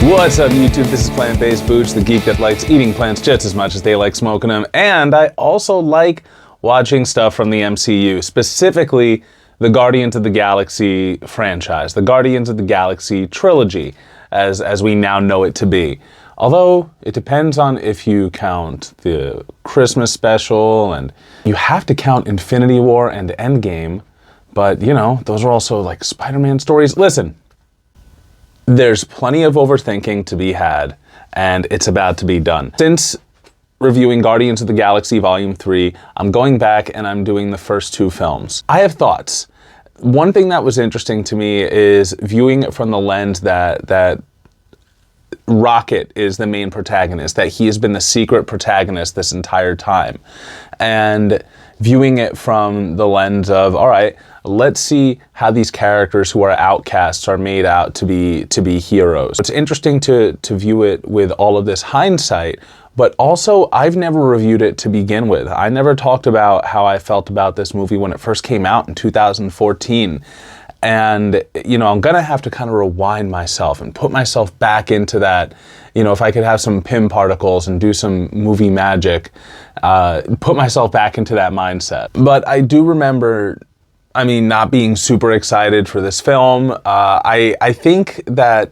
What's up, YouTube? This is Plant-Based Booch, the geek that likes eating plants just as much as they like smoking them. And I also like watching stuff from the MCU, specifically the Guardians of the Galaxy franchise, the Guardians of the Galaxy trilogy, as we now know it to be. Although, it depends on if you count the Christmas special, and you have to count Infinity War and Endgame, but, you know, those are also like Spider-Man stories. Listen. There's plenty of overthinking to be had, and it's about to be done. Since reviewing Guardians of the Galaxy Volume 3, I'm going back and I'm doing the first two films. I have thoughts. One thing that was interesting to me is viewing it from the lens that Rocket is the main protagonist, that he has been the secret protagonist this entire time. And viewing it from the lens of, all right, let's see how these characters who are outcasts are made out to be heroes. It's interesting to view it with all of this hindsight, but also I've never reviewed it to begin with. I never talked about how I felt about this movie when it first came out in 2014. And, you know, I'm gonna have to kind of rewind myself and put myself back into that, you know, if I could have some Pym particles and do some movie magic, put myself back into that mindset. But I do remember, I mean, not being super excited for this film. I think that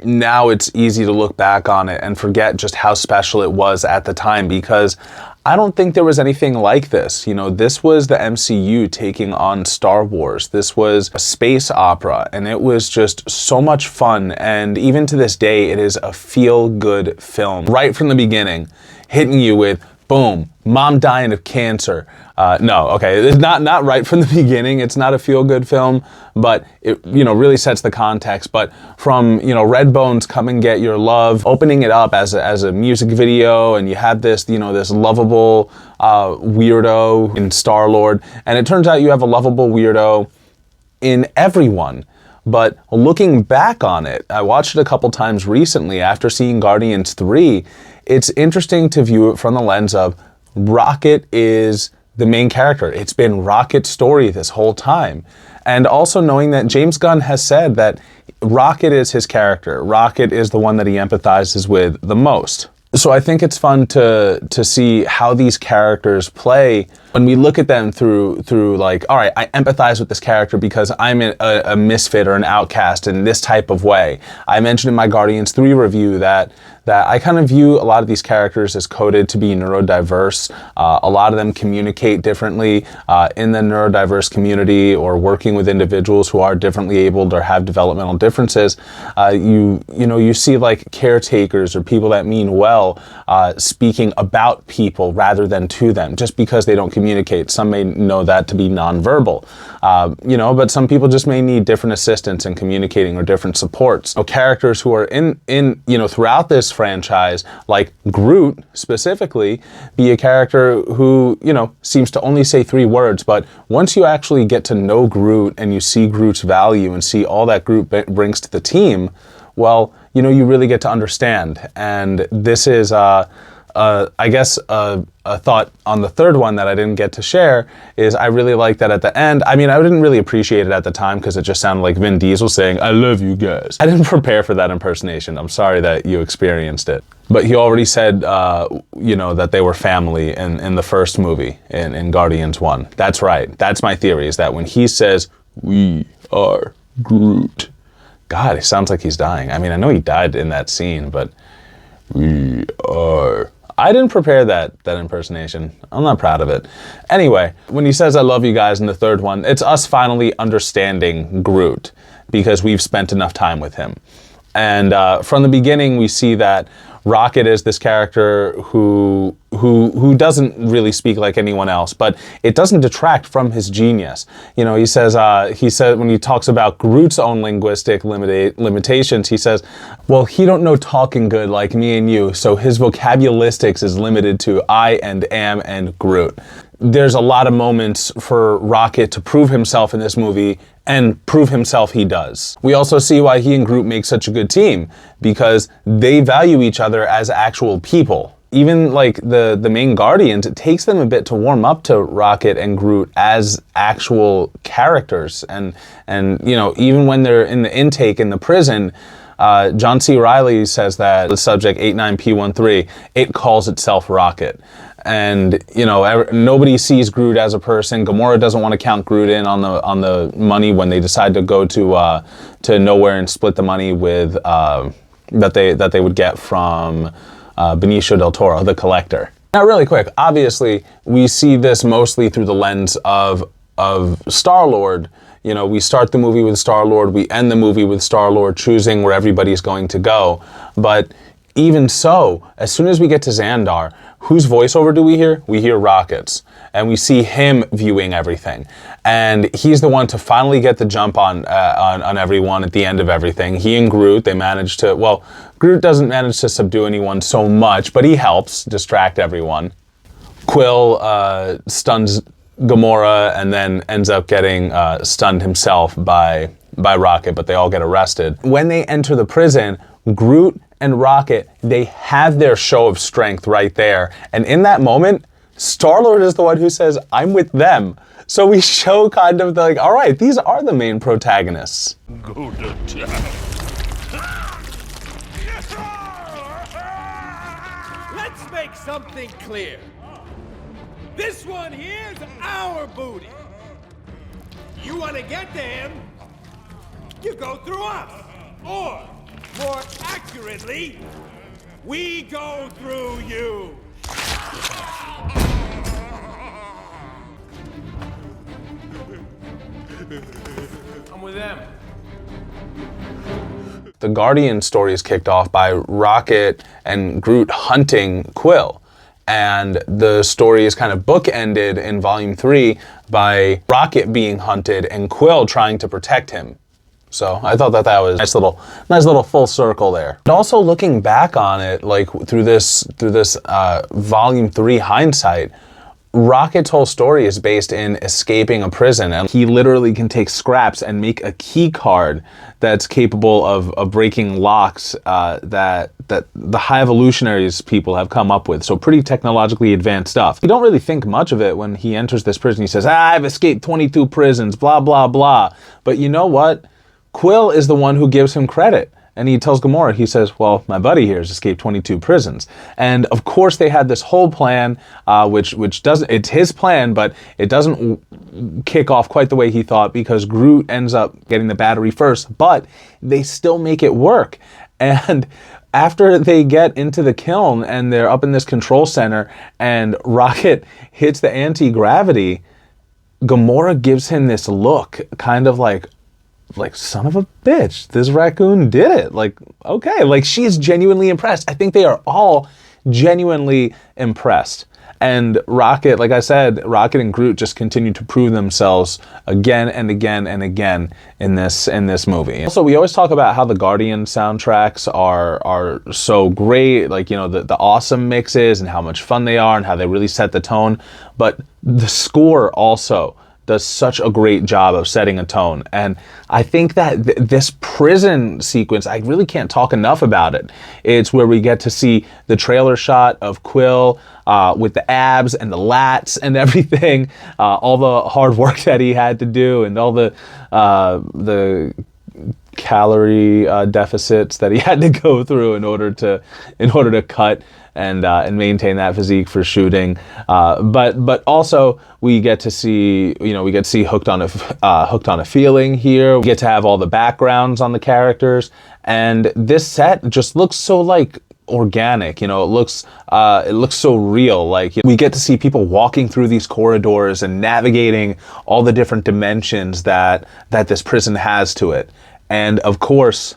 now it's easy to look back on it and forget just how special it was at the time, because I don't think there was anything like this. You know, this was the MCU taking on Star Wars. This was a space opera, and it was just so much fun. And even to this day, it is a feel-good film. Right from the beginning, hitting you with, boom, mom dying of cancer. No, okay, it's not right from the beginning. It's not a feel-good film, but it, you know, really sets the context. But from, you know, Redbone's Come and Get Your Love, opening it up as a music video, and you have this, you know, this lovable weirdo in Star-Lord, and it turns out you have a lovable weirdo in everyone. But looking back on it, I watched it a couple times recently after seeing Guardians 3, it's interesting to view it from the lens of Rocket is the main character. It's been Rocket's story this whole time. And also knowing that James Gunn has said that Rocket is his character. Rocket is the one that he empathizes with the most. So I think it's fun to see how these characters play when we look at them through like, all right, I empathize with this character because I'm a misfit or an outcast in this type of way. I mentioned in my Guardians 3 review that I kind of view a lot of these characters as coded to be neurodiverse. A lot of them communicate differently in the neurodiverse community, or working with individuals who are differently abled or have developmental differences. You see like caretakers or people that mean well speaking about people rather than to them, just because they don't communicate. Some may know that to be nonverbal, but some people just may need different assistance in communicating or different supports. So characters who are in throughout this franchise, like Groot specifically, be a character who, you know, seems to only say 3 words, but once you actually get to know Groot and you see Groot's value and see all that Groot brings to the team, well, you know, you really get to understand. And this is, I guess, a thought on the third one that I didn't get to share is I really like that at the end. I mean, I didn't really appreciate it at the time because it just sounded like Vin Diesel saying, "I love you guys." I didn't prepare for that impersonation. I'm sorry that you experienced it. But he already said, that they were family in the first movie, in Guardians 1. That's right. That's my theory, is that when he says, "We are Groot," God, it sounds like he's dying. I mean, I know he died in that scene, but we are... I didn't prepare that impersonation. I'm not proud of it. Anyway, when he says "I love you guys" in the third one, it's us finally understanding Groot because we've spent enough time with him. And from the beginning, we see that Rocket is this character who doesn't really speak like anyone else, but it doesn't detract from his genius. You know, he said when he talks about Groot's own linguistic limitations, he says, well, he don't know talking good like me and you, so his vocabularistics is limited to I and am and Groot. There's a lot of moments for Rocket to prove himself in this movie, and prove himself he does. We also see why he and Groot make such a good team, because they value each other as actual people. Even like the main Guardians, it takes them a bit to warm up to Rocket and Groot as actual characters. And you know, even when they're in the intake in the prison, John C. Reilly says that the subject 89P13, it calls itself Rocket. And, you know, nobody sees Groot as a person. Gamora doesn't want to count Groot in on the money when they decide to go to Nowhere and split the money with that they would get from Benicio del Toro, the Collector. Now, really quick, obviously, we see this mostly through the lens of Star-Lord. You know, we start the movie with Star-Lord, we end the movie with Star-Lord choosing where everybody's going to go. But even so, as soon as we get to Xandar, whose voiceover do we hear? We hear Rocket's. And we see him viewing everything. And he's the one to finally get the jump on everyone at the end of everything. He and Groot, they manage to, well, Groot doesn't manage to subdue anyone so much, but he helps distract everyone. Quill stuns Gamora and then ends up getting stunned himself by Rocket, but they all get arrested. When they enter the prison, Groot and Rocket, they have their show of strength right there. And in that moment, Star-Lord is the one who says, I'm with them. So we show kind of like, all right, these are the main protagonists. Go to town. Let's make something clear. This one here's our booty. You want to get to him, you go through us. Or, more accurately, we go through you. I'm with them. The Guardian story is kicked off by Rocket and Groot hunting Quill. And the story is kind of bookended in Volume 3 by Rocket being hunted and Quill trying to protect him. So I thought that was a nice little full circle there. And also looking back on it, like through this Volume 3 hindsight, Rocket's whole story is based in escaping a prison, and he literally can take scraps and make a key card that's capable of breaking locks that the high evolutionaries people have come up with. So pretty technologically advanced stuff. You don't really think much of it when he enters this prison. He says, I've escaped 22 prisons, blah, blah, blah. But you know what? Quill is the one who gives him credit. And he tells Gamora, he says, well, my buddy here has escaped 22 prisons. And of course they had this whole plan, which doesn't, it's his plan, but it doesn't kick off quite the way he thought because Groot ends up getting the battery first, but they still make it work. And after they get into the kiln and they're up in this control center and Rocket hits the anti-gravity, Gamora gives him this look, kind of like, son of a bitch, this raccoon did it. Like, okay, like she is genuinely impressed. I think they are all genuinely impressed. And Rocket, like I said, Rocket and Groot just continue to prove themselves again and again and again in this movie. Also, we always talk about how the Guardian soundtracks are so great, like, you know, the awesome mixes and how much fun they are and how they really set the tone. But the score also does such a great job of setting a tone. And I think that this prison sequence, I really can't talk enough about it. It's where we get to see the trailer shot of Quill with the abs and the lats and everything, all the hard work that he had to do and all the calorie deficits that he had to go through in order to cut and maintain that physique for shooting. But also we get to see, Hooked on a Feeling here. We get to have all the backgrounds on the characters, and this set just looks so like organic. It looks so real. Like, we get to see people walking through these corridors and navigating all the different dimensions that this prison has to it. And of course,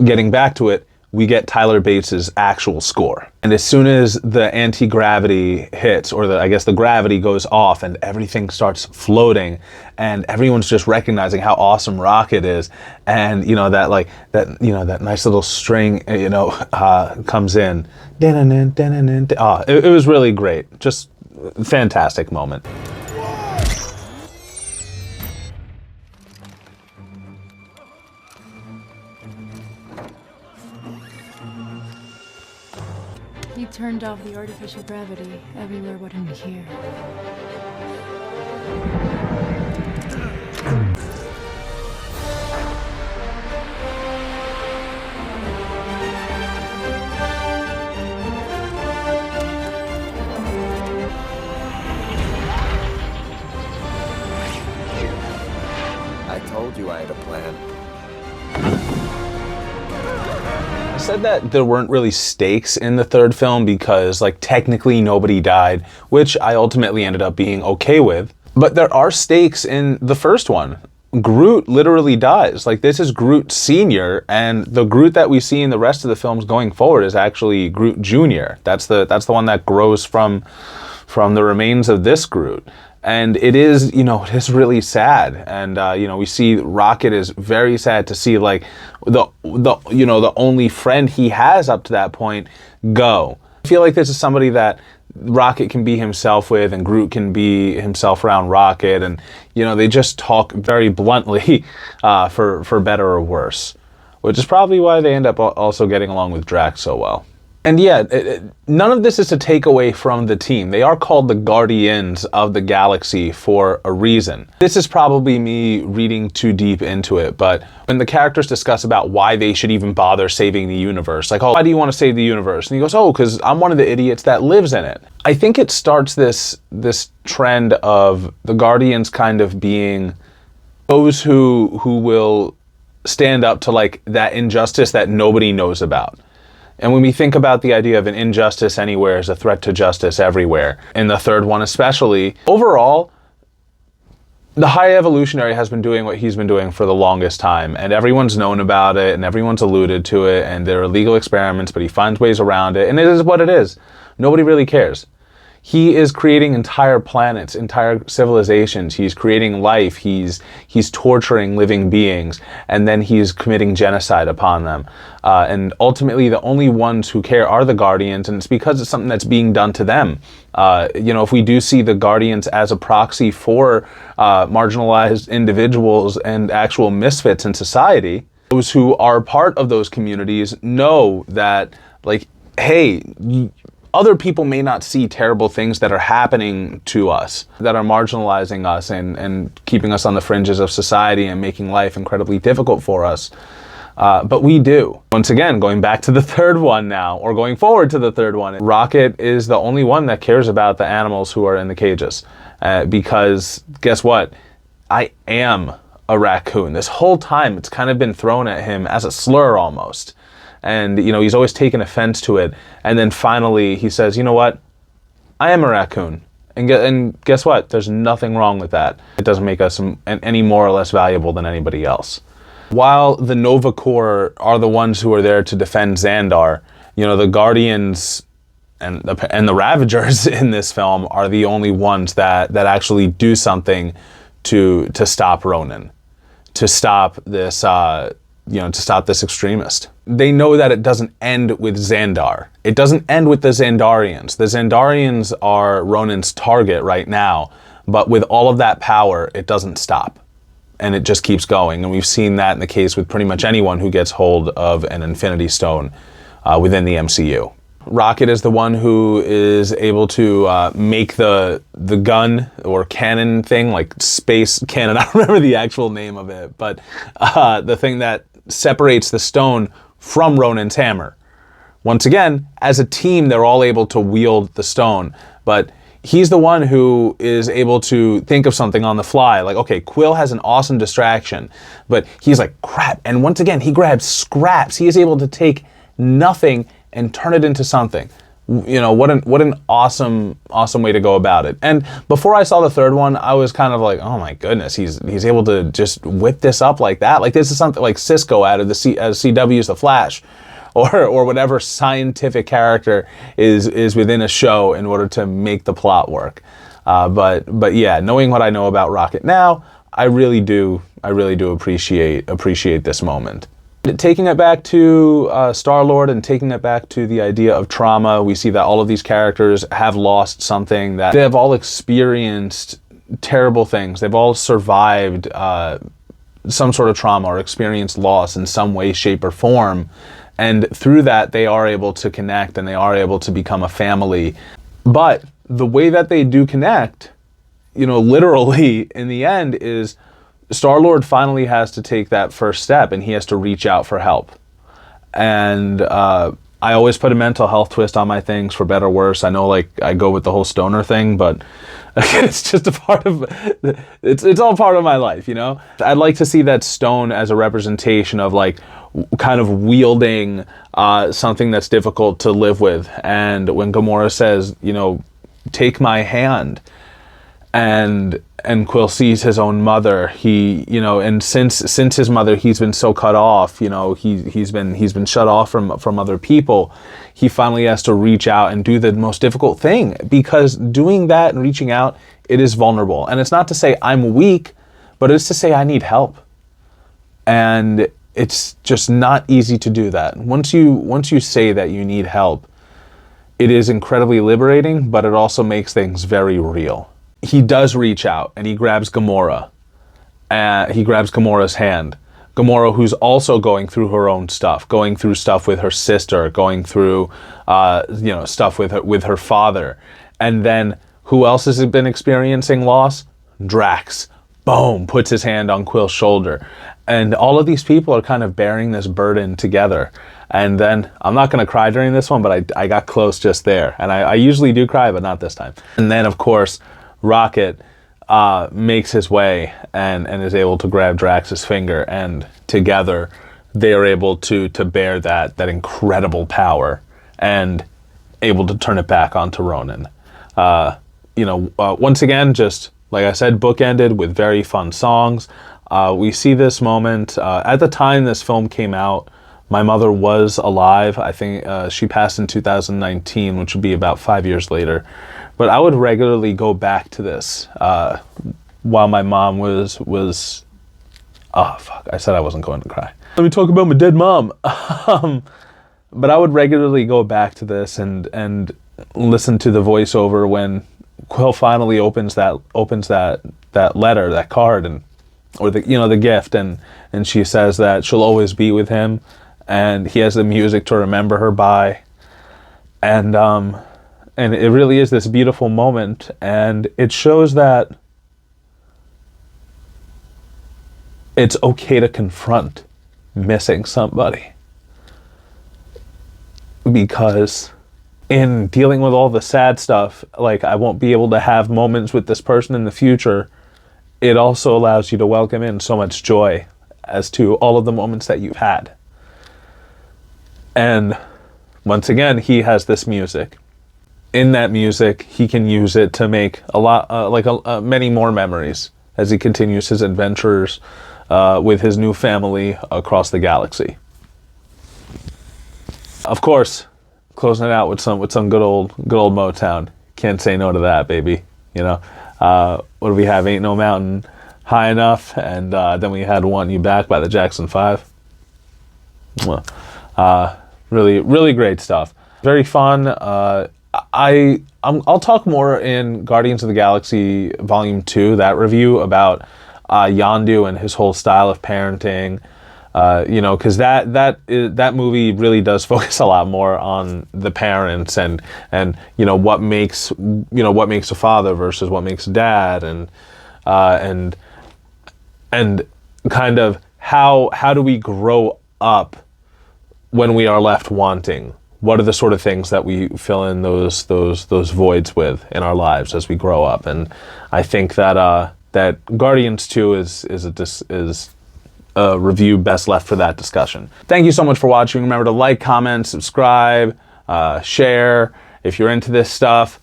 getting back to it, we get Tyler Bates' actual score. And as soon as the anti-gravity hits, or the gravity goes off and everything starts floating and everyone's just recognizing how awesome Rocket is, and that nice little string comes in. It was really great. Just fantastic moment. He turned off the artificial gravity everywhere but in here. said that there weren't really stakes in the third film because, like, technically nobody died, which I ultimately ended up being okay with. But there are stakes in the first one. Groot literally dies. Like, this is Groot Sr., and the Groot that we see in the rest of the films going forward is actually Groot Jr. That's the one that grows from the remains of this Groot. And it is, it is really sad. And, we see Rocket is very sad to see, like, the only friend he has up to that point go. I feel like this is somebody that Rocket can be himself with, and Groot can be himself around Rocket. And, they just talk very bluntly, for better or worse. Which is probably why they end up also getting along with Drax so well. And yeah, none of this is to take away from the team. They are called the Guardians of the Galaxy for a reason. This is probably me reading too deep into it, but when the characters discuss about why they should even bother saving the universe, like, oh, why do you want to save the universe? And he goes, oh, because I'm one of the idiots that lives in it. I think it starts this trend of the Guardians kind of being those who will stand up to, like, that injustice that nobody knows about. And when we think about the idea of an injustice anywhere as a threat to justice everywhere, in the third one especially, overall, the High Evolutionary has been doing what he's been doing for the longest time, and everyone's known about it, and everyone's alluded to it, and there are legal experiments, but he finds ways around it, and it is what it is. Nobody really cares. He is creating entire planets, entire civilizations. He's creating life. He's torturing living beings, and then he's committing genocide upon them. And ultimately, the only ones who care are the Guardians, and it's because it's something that's being done to them. If we do see the Guardians as a proxy for marginalized individuals and actual misfits in society, those who are part of those communities know that, like, hey, other people may not see terrible things that are happening to us, that are marginalizing us and keeping us on the fringes of society and making life incredibly difficult for us. But we do. Once again, going back to the third one now, or going forward to the third one, Rocket is the only one that cares about the animals who are in the cages. Because guess what? I am a raccoon. This whole time it's kind of been thrown at him as a slur almost. And, he's always taken offense to it. And then finally he says, you know what? I am a raccoon. And guess what? There's nothing wrong with that. It doesn't make us any more or less valuable than anybody else. While the Nova Corps are the ones who are there to defend Xandar, the Guardians and the Ravagers in this film are the only ones that actually do something to stop Ronan, to stop this, to stop this extremist. They know that it doesn't end with Xandar. It doesn't end with the Xandarians. The Xandarians are Ronan's target right now, but with all of that power, it doesn't stop. And it just keeps going. And we've seen that in the case with pretty much anyone who gets hold of an Infinity Stone within the MCU. Rocket is the one who is able to make the gun or cannon thing, like space cannon. I don't remember the actual name of it, but the thing that separates the stone from Ronan's hammer. Once again, as a team, they're all able to wield the stone, but he's the one who is able to think of something on the fly. Like, okay, Quill has an awesome distraction, but he's like, crap. And once again, he grabs scraps. He is able to take nothing and turn it into something. What an awesome way to go about it. And before I saw the third one, I was kind of like, oh my goodness, he's able to just whip this up like that. Like, this is something like Cisco out of CW's The Flash, or whatever scientific character is within a show in order to make the plot work. But yeah, knowing what I know about Rocket now, I really do appreciate this moment. Taking it back to Star-Lord and taking it back to the idea of trauma, we see that all of these characters have lost something, that they have all experienced terrible things. They've all survived some sort of trauma or experienced loss in some way, shape, or form. And through that, they are able to connect and they are able to become a family. But the way that they do connect, literally in the end, is Star-Lord finally has to take that first step and he has to reach out for help. And I always put a mental health twist on my things, for better or worse. I know, like, I go with the whole stoner thing, but it's just a part of, it's all part of my life, I'd like to see that stone as a representation of, like, kind of wielding something that's difficult to live with. And when Gamora says, you know, take my hand, and Quill sees his own mother, he, you know, and since his mother, he's been so cut off, you know, he's been shut off from other people. He finally has to reach out and do the most difficult thing, because doing that and reaching out, it is vulnerable. And it's not to say I'm weak, but it's to say I need help. And it's just not easy to do that. Once you say that you need help, it is incredibly liberating, but it also makes things very real. He does reach out and he grabs Gamora. He grabs Gamora's hand. Gamora, who's also going through her own stuff, going through stuff with her sister, going through you know, stuff with her father. And then who else has been experiencing loss? Drax. Boom, puts his hand on Quill's shoulder. And all of these people are kind of bearing this burden together. And then, I'm not going to cry during this one, but I got close just there. And I usually do cry, but not this time. And then, of course, Rocket makes his way and is able to grab Drax's finger, and together they are able to bear that incredible power and able to turn it back onto Ronan. You know, once again, just like I said, bookended with very fun songs. We see this moment at the time this film came out. My mother was alive. I think she passed in 2019, which would be about 5 years later. But I would regularly go back to this while my mom was. Oh fuck! I said I wasn't going to cry. Let me talk about my dead mom. But I would regularly go back to this and listen to the voiceover when Quill finally opens that letter, that card, or the gift, and she says that she'll always be with him, and he has the music to remember her by, and it really is this beautiful moment, and it shows that it's okay to confront missing somebody, because in dealing with all the sad stuff, like I won't be able to have moments with this person in the future, it also allows you to welcome in so much joy as to all of the moments that you've had. And once again, he has this music. In that music, he can use it to make a lot, many more memories as he continues his adventures with his new family across the galaxy. Of course, closing it out with some good old Motown. Can't say no to that, baby. You know, what do we have? Ain't No Mountain High Enough, and then we had Want You Back by the Jackson 5. Really, really great stuff. Very fun. I'll talk more in Guardians of the Galaxy Volume 2, that review, about Yondu and his whole style of parenting. You know, because that movie really does focus a lot more on the parents and you know what makes a father versus what makes a dad, and kind of how do we grow up when we are left wanting? What are the sort of things that we fill in those voids with in our lives as we grow up? And I think that Guardians 2 is a review best left for that discussion. Thank you so much for watching. Remember to like, comment, subscribe, share if you're into this stuff.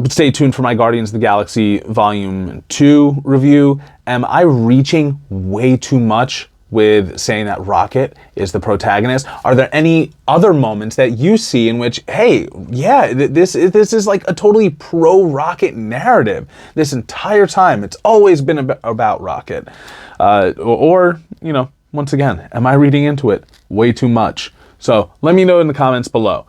Stay tuned for my Guardians of the Galaxy Volume 2 review. Am I reaching way too much with saying that Rocket is the protagonist? Are there any other moments that you see in which, hey, yeah, this is like a totally pro-Rocket narrative this entire time? It's always been about Rocket. Or, you know, once again, am I reading into it way too much? So let me know in the comments below.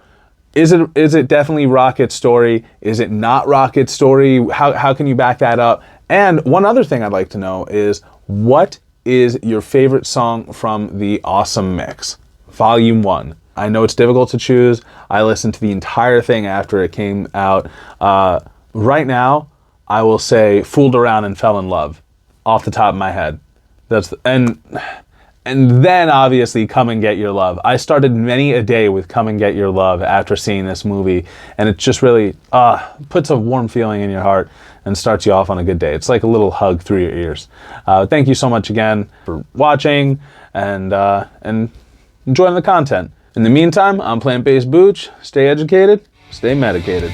Is it definitely Rocket's story? Is it not Rocket's story? How can you back that up? And one other thing I'd like to know is, what is your favorite song from the Awesome Mix, Volume 1? I know it's difficult to choose. I listened to the entire thing after it came out. Right now, I will say Fooled Around and Fell in Love, off the top of my head. And then obviously Come and Get Your Love. I started many a day with Come and Get Your Love after seeing this movie, and it just really puts a warm feeling in your heart and starts you off on a good day. It's like a little hug through your ears. Thank you so much again for watching, and enjoying the content. In the meantime, I'm Plant-Based Booch. Stay educated, stay medicated.